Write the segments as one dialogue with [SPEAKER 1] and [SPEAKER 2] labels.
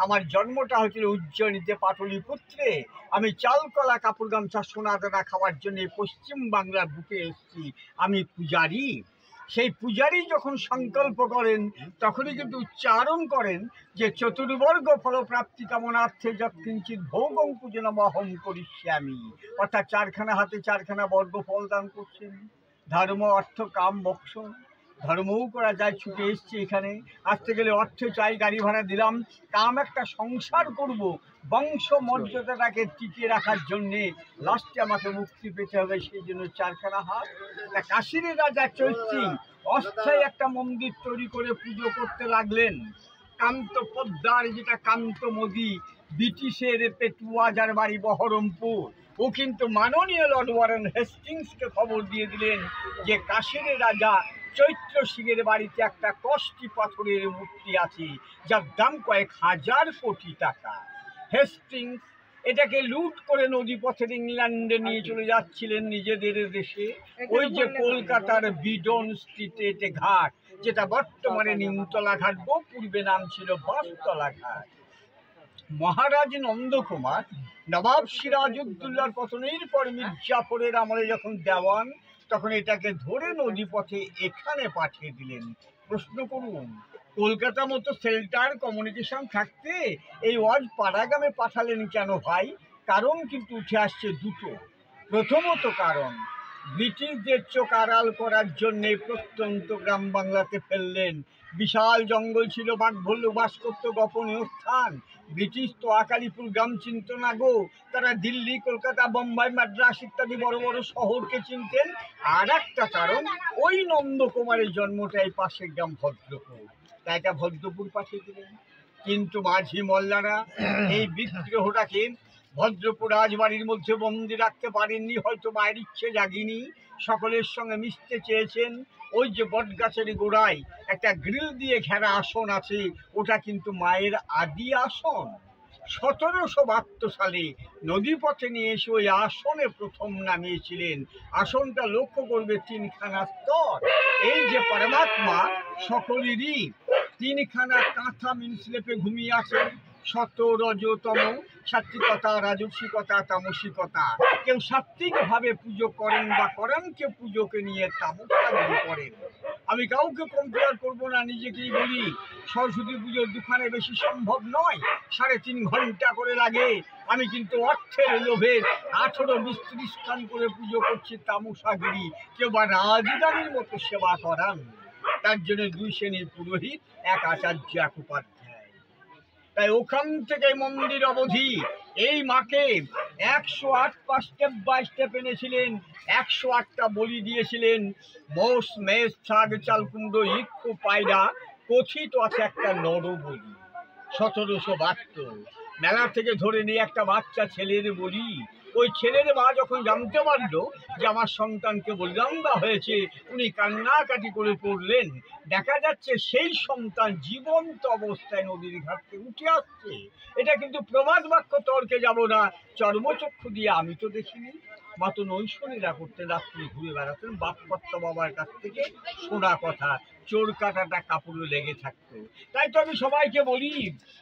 [SPEAKER 1] আমার জন্মটা হয়েছিল উজ্জয়িনীতে পাটলিপুত্রে। আমি চালকলা কাপড় গামছা সোনা দানা খাওয়ার জন্য পশ্চিম বাংলার বুকে এসেছি। আমি পূজারী। সেই পূজারী যখন সংকল্প করেন তখনই কিন্তু উচ্চারণ করেন যে চতুর্বর্গ ফলপ্রাপ্তি কামনার্থে যৎকিঞ্চিৎ ভোগং পূজনমহং করিষ্যামি। অর্থাৎ চারখানা হাতে চারখানা বর্গ ফল দান করছেন। ধর্ম অর্থ কাম মোক্ষ। ধর্মও করা যায়, ছুটে এসছি এখানে। আসতে গেলে অর্থ চাই, গাড়ি ভাড়া দিলাম। কাম একটা সংসার করব, বংশ মর্যাদাটাকে টিকিয়ে রাখার জন্যে। লাস্টে আমাকে মুক্তি পেতে হবে, সেই জন্য চারখানা হাত। কাশীর রাজা চৈত্রী অস্থায়ী একটা মন্দির তৈরি করে পুজো করতে লাগলেন। কান্ত পদ্মার, যেটা কান্ত মোদী, ব্রিটিশের পেটুয়া, যার বাড়ি বহরমপুর, ও কিন্তু মাননীয় লর্ড ওয়ারেন হেস্টিংসকে খবর দিয়ে দিলেন যে কাশীর রাজা চৈত্র সিংহের বাড়িতে একটা কষ্টি পাথরের মূর্তি আছে, যার দাম কয়েক হাজার কোটি টাকা। হেস্টিংস এটাকে লুট করে নদীপথের ইংল্যান্ডে নিয়ে চলে যাচ্ছিলেন নিজেদের দেশে। ওই যে কলকাতার বিডন স্ট্রিটে ঘাট, যেটা বর্তমানে নিমতলা ঘাট, পূর্বে নাম ছিল বাঁশতলা ঘাট। মহারাজ নন্দকুমার নবাব সিরাজউদ্দৌলার পতনের পর মির্জাফরের আমলে যখন দেওয়ান, তখন এটাকে ধরে নদীপথে এখানে পাঠিয়ে দিলেন। প্রশ্ন করুন, কলকাতা মতো সেল্টার কমিউনিকেশন থাকতে এই ওয়াজ পাড়াগ্রামে পাঠালেন কেন ভাই? কারণ কিন্তু উঠে আসছে দুটো। প্রথমত কারণ, ব্রিটিশদের চোখ আড়াল করার জন্যে প্রত্যন্ত গ্রাম বাংলাতে ফেললেন। বিশাল জঙ্গল ছিল, বাঘ ভাল্লুক বাস করত, গোপনীয় স্থান। ব্রিটিশ তো আকালিপুর গ্রাম চিনত না গো, তারা দিল্লি, কলকাতা, বোম্বাই, মাদ্রাস ইত্যাদি বড় বড় শহরকে চিনতেন। আর একটা কারণ, ওই নন্দকুমারের জন্মটাই পাশের গ্রাম ভদ্রপুর, তাই এটা ভদ্রপুর পাঠিয়ে দিলেন। কিন্তু মাঝি মোল্লারা এই বিদ্রোহটাকে ভদ্রপুর রাজবাড়ির মধ্যে বন্দি রাখতে পারেননি, হয়তো মায়ের ইচ্ছে জাগিনি। সকলের সঙ্গে মিশতে চেয়েছেন। ওই যে বটগাছের গোড়ায় একটা গ্রিল দিয়ে ঘেরা আসন আছে, ওটা কিন্তু মায়ের আদি আসন। 1772 সালে নদীপথে নিয়ে এসে ওই আসনে প্রথম নামিয়েছিলেন। আসনটা লক্ষ্য করবে তিনখানা স্তর। এই যে পরমাত্মা সকলেরই তিনখানা কাঁথা মিনস্লেপে ঘুমিয়ে আছেন। সত, রজতম, সাত্বিকতা, রাজসিকতা, তামসিকতা। কেউ সাত্বিকভাবে পুজো করেন বা করেন, কেউ পুজোকে নিয়ে তামসিকতা করেন। আমি কাউকে কম্পেয়ার করব না, নিজেকেই বলি সরস্বতী পুজোর দুখানে বেশি সম্ভব নয়, 3.5 ঘন্টা করে লাগে। আমি কিন্তু অর্থের লোভে 18-20 স্থান করে পুজো করছি তামসাগিরি। কেউ বা রাজধানীর মতো সেবা করান। তার জন্য 2 শ্রেণীর পুরোহিত, এক আচার্য, এক উপাধ্যায়। তাই ওখান থেকে মন্দির অবধি এই মাকে 108 স্টেপ বাই স্টেপ এনেছিলেন। 108টা বলি দিয়েছিলেন। মোষ, মেষ, ছাগ, চাল, কুমড়ো, ইক্ষু, পায়রা, কথিত আছে একটা নরবলি। 1772 মেলা থেকে ধরে নিয়ে একটা বাচ্চা ছেলের বলি। ওই ছেলের মা যখন জানতে পারলো যে আমার সন্তানকে বলিদান হয়েছে, উনি কান্নাকাটি করে পড়লেন। দেখা যাচ্ছে সেই সন্তান জীবন্ত অবস্থায় নদীর ঘাট থেকে উঠে আসছে। এটা কিন্তু প্রবাদ বাক্য, তর্কে যাব না, চর্মচক্ষু দিয়ে আমি তো দেখিনি। মা তো নৈশনীরা করতেন, রাত্রি ঘুরে বেড়াতেন, বাপকর্তা বাবার কাছ থেকে শোনা কথা, চোর কাটাটা কাপড়ে লেগে থাকতো। তাই তো আমি সবাইকে বলি,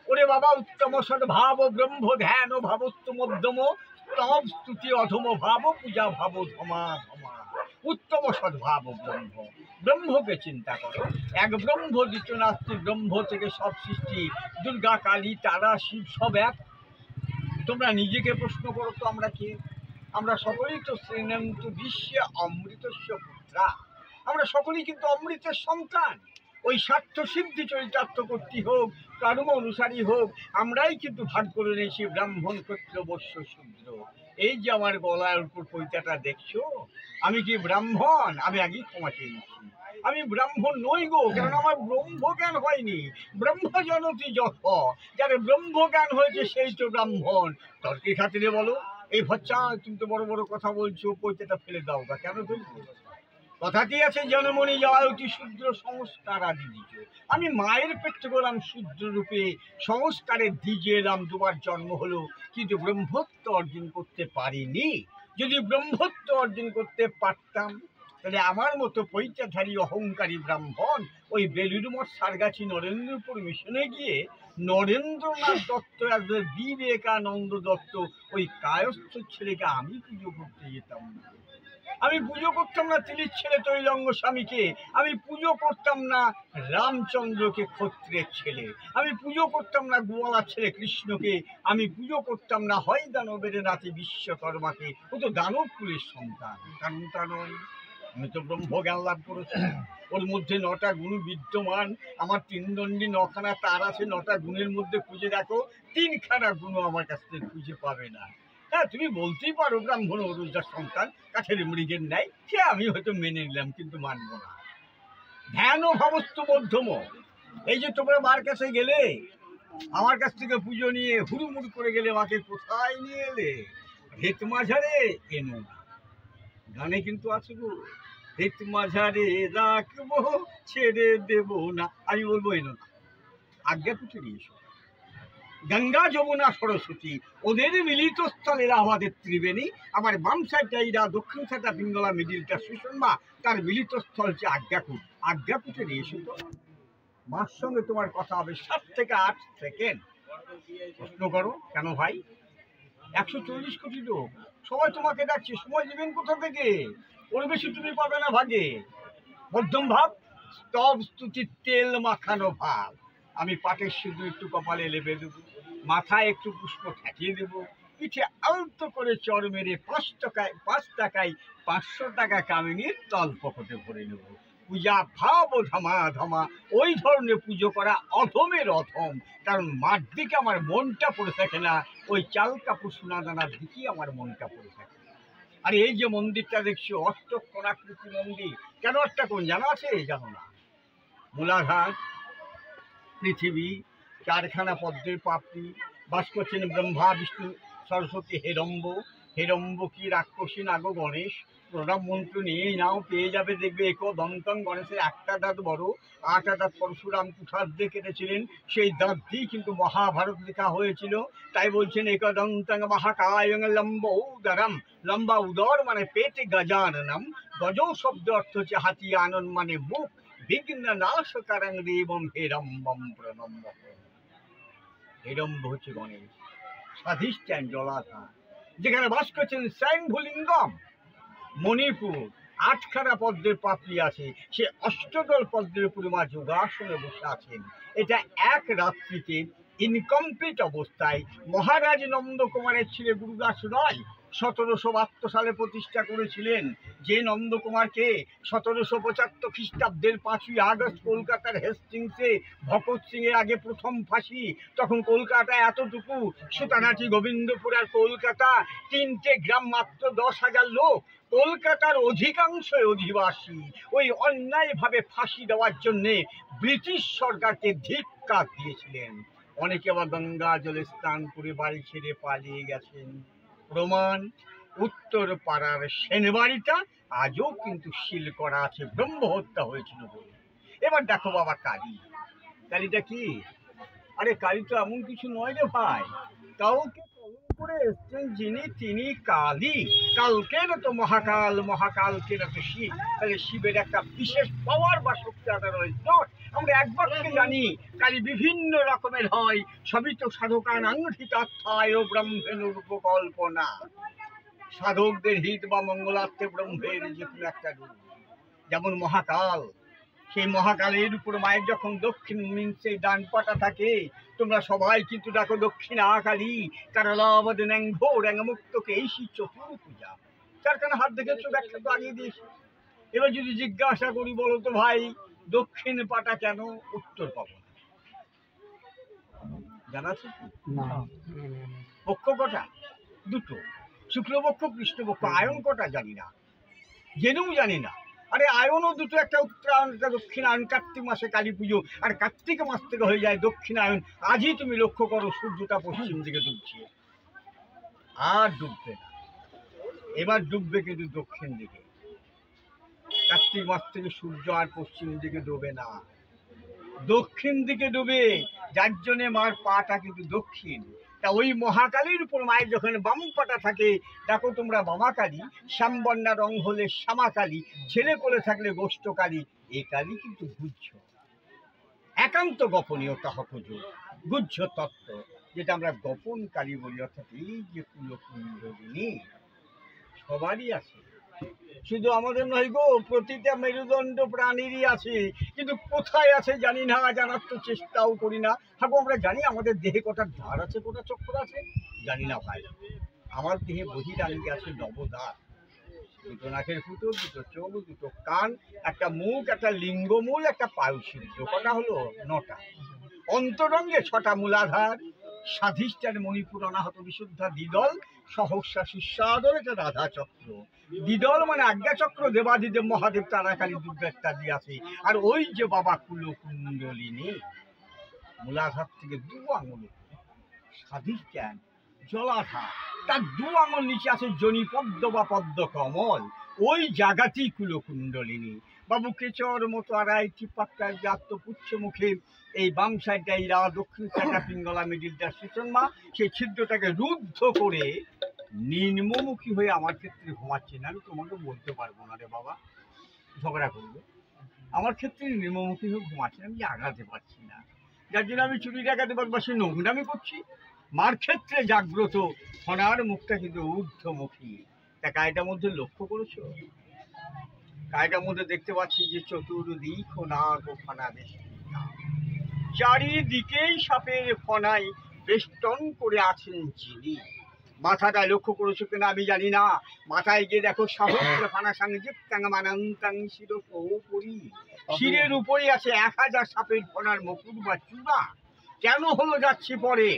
[SPEAKER 1] ওরে বাবা, উত্তম সদ্ভাব ব্রহ্ম ধ্যান ভাবস্তু মধ্যম, তব স্তুতি অধম ভাব পূজা ভাব ধমা ধমা। উত্তম সদ্ভাব ব্রহ্ম, ব্রহ্মকে চিন্তা করো। এক ব্রহ্ম, দ্বিতীয় নাস্তি। ব্রহ্ম থেকে সব সৃষ্টি। দুর্গা, কালী, তারা, শিব সব এক। তোমরা নিজেকে প্রশ্ন করো তো, আমরা কে? আমরা সকলেই তো শ্রীনন্তু বিশ্বে অমৃতস্য পুত্রা। আমরা সকলেই কিন্তু অমৃতের সন্তান। ওই স্বার্থ সিদ্ধি চরিতার্থ করতে হোক, কর্ম অনুসারী হোক, আমরাই কিন্তু ভাগ করে নিয়েছি ব্রাহ্মণ, ক্ষত্রিয়, বৈশ্য, শূদ্র। এই যে আমার গলার উপর পৈতাটা দেখছো, আমি কি ব্রাহ্মণ? আমি আগেই ক্ষমা চেয়ে নিচ্ছি, আমি ব্রাহ্মণ নই গো, কারণ আমার ব্রহ্মজ্ঞান হয়নি। ব্রহ্মজনতি যথ, যার ব্রহ্মজ্ঞান হয়েছে সেই তো ব্রাহ্মণ। তর্কে খাতিরে বলো, এই ভচ্চা তুমি তো বড় বড় কথা বলছো, পৈতাটা ফেলে দাও বা কেন ফেলছো? কথাটি আছে, জনমণি জয় অতি শূদ্র সংস্কার আদি দ্বিজ। আমি মায়ের পেটে গেলাম শূদ্র রূপে, সংস্কারের দ্বিজে এলাম, দুবার জন্ম হলো, কিন্তু ব্রহ্মত্ব অর্জন করতে পারিনি। যদি ব্রহ্মত্ব অর্জন করতে পারতাম, তাহলে আমার মতো পৈচাধারী অহংকারী ব্রাহ্মণ ওই বেলুড় মঠ সারগাছি নরেন্দ্রপুর মিশনে গিয়ে নরেন্দ্রনাথ দত্ত আর বিবেকানন্দ দত্ত ওই কায়স্থ ছেলেকে আমি পুজো করতে যেতাম না। আমি পুজো করতাম না তিলির ছেলে তৈলঙ্গ স্বামীকে, আমি পুজো করতাম না রামচন্দ্রকে ক্ষত্রিয়ের ছেলে, আমি পুজো করতাম না গোয়ালার ছেলে কৃষ্ণকে, আমি পুজো করতাম না হয় দানবের নাতি বিশ্বকর্মাকে, ও তো দানবকুলের সন্তান। কারণ তা নয়, আমি তো ব্রহ্মজ্ঞান লাভ করেছি। ওর মধ্যে 9টা গুণ বিদ্যমান। আমার 3 দণ্ডী 9খানা তার আছে, 9টা গুণের মধ্যে খুঁজে দেখো 3খানা গুণও আমার কাছ থেকে খুঁজে পাবে না। হ্যাঁ, তুমি বলতেই পারো ব্রাহ্মণ অরুজার সন্তান, কাঠের মৃগের ন্যায়, সে আমি হয়তো মেনে নিলাম, কিন্তু মানব না। ধ্যান ও ভাবস্তু মধ্যম। এই যে তোমরা মার কাছে গেলে, আমার কাছ থেকে পুজো নিয়ে হুড়ুমুড় করে গেলে, মাকে কোথায় নিয়ে এলে? হেত মাঝারে এনো না, গানে কিন্তু আছে গো, হেত মাঝারে রাখবো ছেড়ে দেব না। আমি বলবো এনো না, আজ্ঞাপুত্রে নিয়ে এসো। গঙ্গা যমুনা সরস্বতী ওদের মিলিত স্থলের আমাদের ত্রিবেণী। আমার বাম সাইডটা ইরা, দক্ষিণ সাইডটা পিঙ্গলা, মিডিলটা সুষমা, তার মিলিত স্থল হচ্ছে আজ্ঞাপুর। আজ্ঞাপুত্রে নিয়ে এসো তো, মার সঙ্গে তোমার কথা হবে 7 থেকে 8 সেকেন্ড। প্রশ্ন করো, কেন ভাই? 140 কোটি লোক সবাই তোমাকে ডাকছে, সময় দিবেন কোথা থেকে? ওর বেশি তুমি পাবে না ভাগে। মধ্যম ভাব, স্তব স্তুতির তেল মাখানো ভাব। আমি পাটের শুধু একটু কপালে লেবে দেবো, মাথায় একটু পুষ্প ঠেকিয়ে দেবো, পিঠে আলতো করে চড় মেরে 5 টাকায় 500 টাকা কামিনীর তল পকেটে ভরে নেবো। পূজা ভাব ও ধামা ধামা, ওই ধরনের পুজো করা অধমের অধম। কারণ মার দিকে আমার মনটা পড়ে থাকে না, ওই চাল কাপড় সোনা দানার দিকেই আমার মনটা পড়ে থাকে। আর এই যে মন্দিরটা দেখছো, অষ্টকোণাকৃতি মন্দির। কেন অষ্টকোণ জানা আছে? জানো না? মূলাধার, পৃথিবী, 4খানা পদ্মের পাপড়ি, বাস করছেন ব্রহ্মা বিষ্ণু সরস্বতী হেরম্ব। হেরম্ব কি রাক্ষসী নাগ গণেশ? প্রণাম মন্ত্র নিয়ে নাও, পেয়ে যাবে, দেখবে এক দন্তং। গণেশের একটা দাঁত বড়, 8টা দাঁত পরশুরাম কুঠার দিয়ে কেটেছিলেন, সেই দাঁত দিয়ে কিন্তু মহাভারত লেখা হয়েছিল। তাই বলছেন এক দন্তং মহাকায়ং লম্ব উদরম। লম্বা উদর মানে পেট, গজাননম। গজ শব্দ অর্থ হচ্ছে হাতি, আনন মানে মুখ। বিঘ্ন নাশকারং দেবম হেরম্বম প্রণম্য। হেরম্ব হচ্ছে গণেশ, স্বাধিষ্ঠান জলাধার, যেখানে বাস করছেন স্বয়ংভূলিঙ্গম। মণিপুর, 8খানা পদ্মের পাপড়ি আছে, সে অষ্টদল পদ্মের উপরে মা যোগাসনে বসে আছেন। এটা এক রাত্রিতে ইনকমপ্লিট অবস্থায় মহারাজ নন্দকুমারের ছেলে গুরুদাস রায় 1772 সালে প্রতিষ্ঠা করেছিলেন। যে নন্দকুমারকে 1775 খ্রিস্টাব্দের 5ই আগস্ট কলকাতার হেস্টিংসে ভগৎ সিং এর আগে প্রথম ফাঁসি, তখন কলকাতা এতটুকু, সুতানাটি, গোবিন্দপুর আর কলকাতা 3টে গ্রাম, মাত্র 10,000 লোক। কলকাতার অধিকাংশ অধিবাসী। ওই অন্যায়ভাবে ফাঁসি দেওয়ার জন্যে ব্রিটিশ সরকারকে ধিক্কার দিয়েছিলেন। অনেকে আবার গঙ্গা জলে স্নান করে বাড়ি ছেড়ে পালিয়ে গেছেন। প্রমাণ, উত্তর পাড়ার সেনবাড়িটা আজও কিন্তু সিল করা আছে, ব্রহ্ম হত্যা হয়েছিল বলে। এবার দেখো বাবা, কালী। কালীটা কি? আরে কালী তো এমন কিছু নয় রে ভাই, কাউকে কলম করে এসছেন যিনি, তিনি কালী। কালকের তো মহাকাল, মহাকালকে তো শিব। তাহলে শিবের একটা বিশেষ পাওয়ার বা শক্তি আদা রয়েছে। আমরা একবার জানি কালী বিভিন্ন রকমের হয়, সবই তো সাধকান হিতার্থায় ব্রহ্মের উপকল্পনা। সাধকদের হিত বা মঙ্গলার্থে ব্রহ্মের যে কোনো একটা রূপ। যেমন মহাকাল, সেই মহাকালের উপর মায়ের যখন দক্ষিণ মিন্সে ডান পাটা থাকে, তোমরা সবাই কিন্তু দেখো দক্ষিণা কালী কারালাবদ ন্যাঙ্ঘো র্যাঙ্গমুক্তকে এই চতুর পূজা। তার কারণে হাত দেখেছো, ব্যাখ্যা তো আগে দিয়েছি। এবার যদি জিজ্ঞাসা করি, বলো তো ভাই দক্ষিণ পাটা কেন, উত্তর পাবো না। জানা আছে কি? পক্ষ কটা? 2টো, শুক্লপক্ষ কৃষ্ণপক্ষ। আয়ন কটা জানি না, জেনেও জানি না। আরে আয়নও 2টো, একটা উত্তরায়ণ, একটা দক্ষিণায়ন। কার্তিক মাসে কালী পুজো, আর কার্তিক মাস থেকে হয়ে যায় দক্ষিণায়ন। আজই তুমি লক্ষ্য করো, সূর্যটা পশ্চিম দিকে ডুবছে, আর ডুববে না। এবার ডুববে কিন্তু দক্ষিণ দিকে। কার্তিক মাস থেকে সূর্য আর পশ্চিম দিকে ডোবে না, দক্ষিণ দিকে ডুবে। যার জন্যে মার পাটা কিন্তু দক্ষিণ। তা ওই মহাকালীর উপর মায়ের যখন বাম পাটা থাকে, দেখো তোমরা বামাকালী, শ্যামবর্ণা রং হলে শ্যামাকালী, ছেলে কোলে থাকলে গোষ্ঠকালী, এ কালী কিন্তু গুহ্য, একান্ত গোপনীয়তা হকযোগ, গুহ্য তত্ত্ব, যেটা আমরা গোপন কালী বলি। অর্থাৎ এই যে কুলকুণ্ডলিনী সবারই আছে, শুধু আমাদের নয় গো, প্রতিটা মেরুদণ্ড প্রাণীরই আছে, কিন্তু কোথায় আছে জানি না, জানার তো চেষ্টাও করি না। থাকো আমরা জানি আমাদের দেহে কটা ধার আছে, কটা চক্র আছে, জানি না ভাই। আমার দেহে বহিরাঙ্গে আছে নবদ্বার, দুটো নাকের ফুটো, দুটো চোখ, দুটো কান, একটা মুখ, একটা লিঙ্গমূল, একটা পায়ুসিদ্ধ, কটা হলো 9টা। অন্তরঙ্গে 6টা মূলাধার, স্বাধিষ্ঠান মণিপুর অনাহত বিশুদ্ধা দ্বিদল, সহস্রা শিষ্যাদল, এটা রাধা চক্র। দ্বিদল মানে আজ্ঞা চক্র, দেবাদিদেব মহাদেব তারাকালী দুর্গা ইত্যাদি আছে। আর ওই যে বাবা কুলকুণ্ডলিনী, মূলাধার থেকে 2 আঙুল স্বাধিষ্ঠান জলাধার, তার 2 আঙুল নিচে আছে জনিপদ্ম বা পদ্ম কমল, ওই জায়গাতেই কুলকুণ্ডলিনী। বাবু কেচর মতো আড়াইটি পাক্কার জাত পুচ্ছ মুখে, এই বাম সাইডটা ইরা, দক্ষিণ সাইডটা পিঙ্গলা, মিডিলটা সুষমা, সেই ছিদ্রটাকে রুদ্ধ করে নিম্নমুখী হয়ে আমার ক্ষেত্রে ঘুমাচ্ছে না। আমি তোমাকে বলতে পারবো না রে বাবা, ঝগড়া করবে। আমার ক্ষেত্রে নিম্নমুখী হয়ে ঘুমাচ্ছে, আমি আগাতে পারছি না, যার জন্য আমি চুরি ডাকাতে বদমাশি নোংরামি করছি। মার ক্ষেত্রে জাগ্রত, ফনার মুখটা কিন্তু ঊর্ধ্বমুখী। তা কায়টার মধ্যে লক্ষ্য করেছো? কায়টার মধ্যে দেখতে পাচ্ছি যে চতুর্দিক নাগ ও ফনা বেষ্টিতা, চারিদিকেই সাপের ফনায় বেষ্টন করে আছেন যিনি। মাথাটায় লক্ষ্য করেছো কিনা আমি জানি না, মাথায় গিয়ে দেখো সহস্র ফানা সঙ্গে মানান্তাং শির পরি, শিরের উপরেই আছে 1000 সাপের ফনার মুকুট বা চূড়া। কেন হলো যাচ্ছি পরে,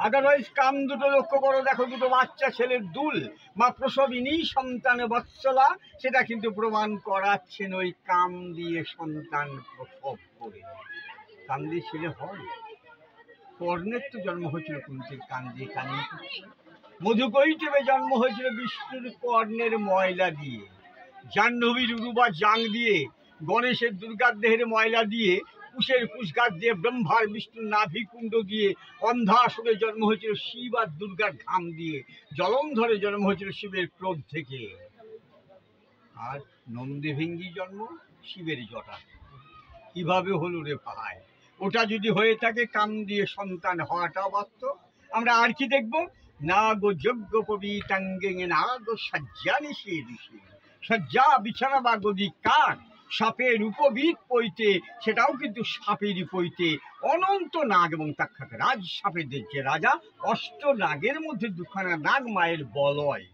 [SPEAKER 1] আদারওয়াইজ কাম দুটো লক্ষ্য করো, দেখো দুটো বাচ্চা ছেলের দুল, মা প্রসবিনী সন্তান বৎসলা, সেটা কিন্তু প্রমাণ করাচ্ছেন ওই কাম দিয়ে সন্তান প্রসব করে। কান দিয়ে ছেলে হয়? কর্ণের তো জন্ম হয়েছিল কুন্তির কান দিয়ে, কানে। মধুকৈটবে জন্ম হয়েছিল বিষ্ণুর কর্ণের ময়লা দিয়ে, জাহ্নবীর উরুবা জাং দিয়ে, গণেশের দুর্গার দেহের ময়লা দিয়ে, কুশের কুশগাছ দিয়ে, ব্রহ্মার বিষ্ণুর নাভিকুণ্ড দিয়ে, অন্ধাসুরের জন্ম হয়েছিল শিব আর দুর্গার ঘাম দিয়ে, জলন্ধরে জন্ম হয়েছিল শিবের ক্রোধ থেকে, আর নন্দীভিঙ্গি জন্ম শিবের জটা। কিভাবে হলো রে ভাই? ওটা যদি হয়ে থাকে কাম দিয়ে সন্তান হওয়াটা বাস্তব। আমরা আর কি দেখবো? না গো যজ্ঞ পবিতাঙ্গে, না গো সজ্জা নিশে ঋষি, সজ্জা বিছানা বা গদি কাঠ, সাপের উপবিদ পইতে, সেটাও কিন্তু সাপেরই পইতে, অনন্ত নাগ এবং তাক্ষাত রাজ সাপেদের যে রাজা, 8 নাগের মধ্যে 2খানা নাগ মায়ের বলয়,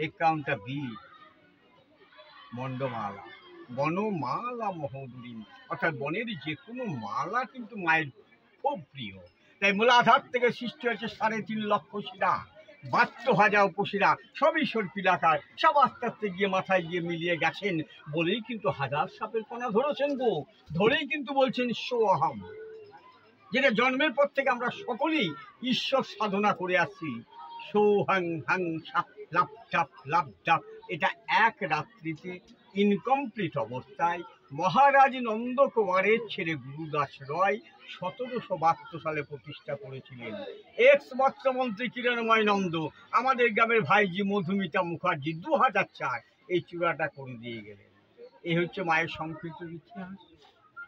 [SPEAKER 1] একাউন্টটা বিদ মণ্ডমালা, বনমালা মহোদরী, অর্থাৎ বনের যে কোনো মালা কিন্তু মায়ের খুব প্রিয়। তাই মূলাধার থেকে সৃষ্টি হয়েছে 3.5 লক্ষ শিরা, 72,000 উপশিরা, সবই সর্পিলাকার, সব আস্তে আস্তে গিয়ে মাথায় গিয়ে মিলিয়ে গেছেন বলেই কিন্তু 1000 সাপের ফনা ধরেছেন গো, ধরেই কিন্তু বলছেন সোহম, যেটা জন্মের পর থেকে আমরা সকলেই ঈশ্বর সাধনা করে আসছি। সোহং হাং সাপ লাপ টাপ লাপ টাপ, এটা এক রাত্রিতে ইনকমপ্লিট অবস্থায় মহারাজ নন্দকুমারের ছেলে গুরুদাস রয় 1772 সালে প্রতিষ্ঠা করেছিলেন। এক্স মৎস্যমন্ত্রী কিরণময় নন্দ, আমাদের গ্রামের ভাইজি মধুমিতা মুখার্জি 2004 এই চূড়াটা করে দিয়ে গেলেন। এই হচ্ছে মায়ের সংক্ষিপ্ত ইতিহাস।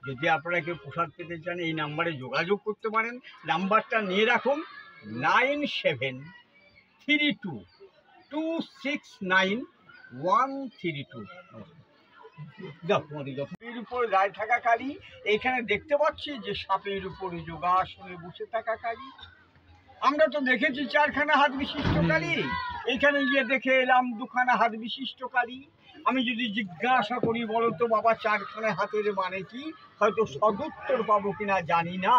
[SPEAKER 1] যদি আপনারা কেউ প্রসাদ পেতে চান এই নাম্বারে যোগাযোগ করতে পারেন। নাম্বারটা নিয়ে রাখুন 9732699132। সাপের উপর গায়ে থাকা কালী, এখানে দেখতে পাচ্ছি যে সাপের উপর যোগাসনে বসে থাকা কালী। আমরা তো দেখেছি 4খানা হাত বিশিষ্ট কালী, এখানে গিয়ে দেখে এলাম 2খানা হাত বিশিষ্ট কালী। আমি যদি জিজ্ঞাসা করি বলো তো বাবা 4খানা হাতের মানে কি, হয়তো সদুত্তর পাবো কিনা জানি না।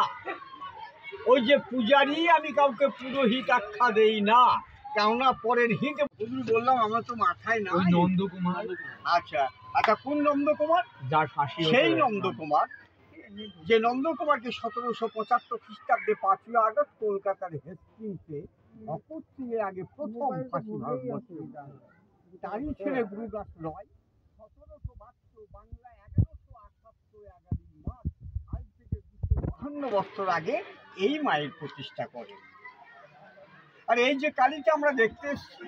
[SPEAKER 1] ওই যে পূজারি, আমি কাউকে পুরোহিত আখ্যা দেই না, কেননা পরের হিতে বললাম আমার তো মাথায় না।
[SPEAKER 2] নন্দকুমার,
[SPEAKER 1] আচ্ছা আচ্ছা, কোন নন্দকুমার?
[SPEAKER 2] যার ফাঁসি
[SPEAKER 1] সেই নন্দকুমার, যে নন্দকুমারকে 1775 খ্রিস্টাব্দে 5ই আগস্ট কলকাতার হেস্টিংসে অপর সিংয়ের আগে প্রথম ফাঁসি ভারতবর্ষে, তারই ছেলে গুরুদাস রয় 1772 বাংলা 1178 মার্চ, আজ থেকে 252 বছর আগে এই মায়ের প্রতিষ্ঠা করেন। আর এই যে কালীটা আমরা দেখতে এসছি,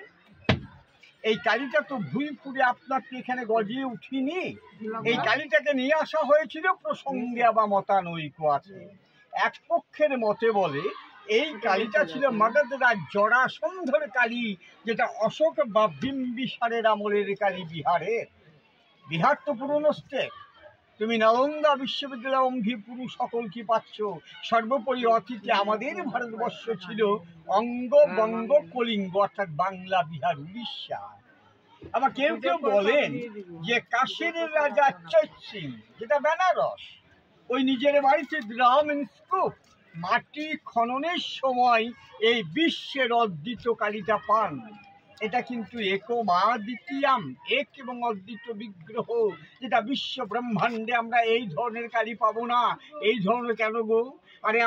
[SPEAKER 1] এই কালীটা তো ভুইপুরে আপনার কি এখানে গজিয়ে উঠিনি। এই কালীটাকে নিয়ে আসা হয়েছিল প্রসঙ্গে বা মতানৈক্য আছে। এক পক্ষের মতে বলে এই কালীটা ছিল মগধরাজ জরাসন্ধের কালী, যেটা অশোক বা বিম্বিসারের আমলের কালী বিহারের। বিহার তো পুরনো স্টেট। তুমি নালন্দা বিশ্ববিদ্যালয় অঙ্গিপুরু সকল কি পাচ্ছ, সর্বোপরি অতীতে আমাদের ভারতবর্ষ ছিল অঙ্গ বঙ্গ কলিঙ্গ, অর্থাৎ বাংলা বিহার উড়িষ্যা। আবার কেউ কেউ বলেন যে কাশীর রাজা চৈত সিং, যেটা বেনারস, ওই নিজের বাড়িতে গ্রাম স্কুপ মাটি খননের সময় এই বিশ্বের অদ্বিত কালীটা পান। এটা কিন্তু একমা দ্বিতীয়াম, এক এবং অদ্বিত বিগ্রহ, যেটা বিশ্ব ব্রহ্মাণ্ডে আমরা এই ধরনের কালী পাবো না। এই ধরনের কেন গো? আরে